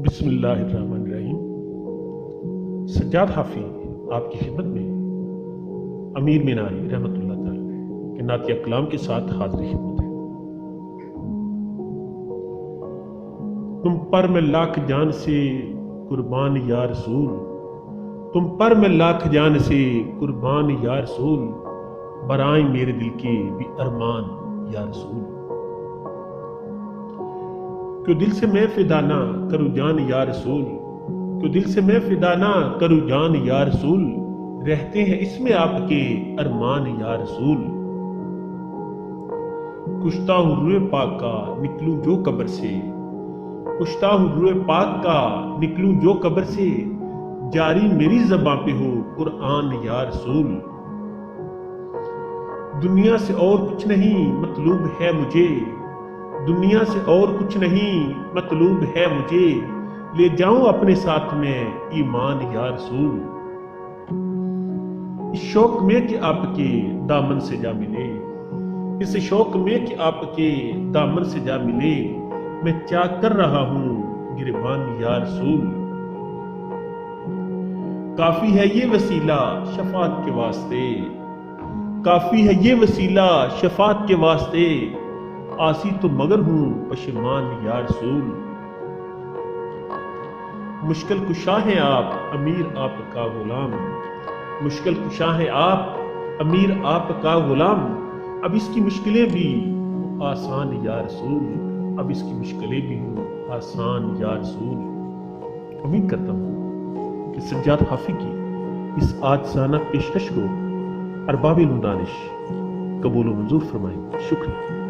بسم اللہ الرحمن الرحیم۔ سجاد حافظ آپ کی خدمت میں امیر میناری رحمۃ اللہ تعالی کے نعتیہ کلام کے ساتھ حاضر خدمت ہے۔ تم پر میں لاکھ جان سے قربان یا رسول، تم پر میں لاکھ جان سے قربان یا رسول، برائیں میرے دل کے بھی ارمان یا رسول۔ کیوں دل سے میں فدا نہ کروں جان یا رسول، کیوں دل سے میں فدا نہ کروں جان یا رسول، رہتے ہیں اس میں آپ کے ارمان یا رسول۔ کشتا ہوں روئے پاک کا نکلوں جو قبر سے، کشتا ہوں روئے پاک کا نکلوں جو قبر سے، جاری میری زباں پہ ہو قرآن یا رسول۔ دنیا سے اور کچھ نہیں مطلوب ہے مجھے، دنیا سے اور کچھ نہیں مطلوب ہے مجھے، لے جاؤں اپنے ساتھ میں ایمان یا رسول۔ اس شوق میں کہ آپ کے دامن سے جا ملے، اس شوق میں کہ آپ کے دامن سے جا ملے، میں کیا کر رہا ہوں گریبان یا رسول۔ کافی ہے یہ وسیلہ شفاعت کے واسطے، کافی ہے یہ وسیلہ شفاعت کے واسطے، آسی تو مگر ہوں پشیمان یا رسول۔ مشکل کشا ہیں آپ امیر آپ کا غلام، مشکل کشا ہیں آپ امیر آپ کا غلام، اب اس کی مشکلیں بھی آسان یا رسول، اب اس کی مشکلیں بھی ہوں آسان یا رسول۔ امید کرتا ہوں کہ سجاد حافظ کی اس عاجزانہ پیشکش کو ارباب علم دانش قبول و منظور فرمائیں۔ شکریہ۔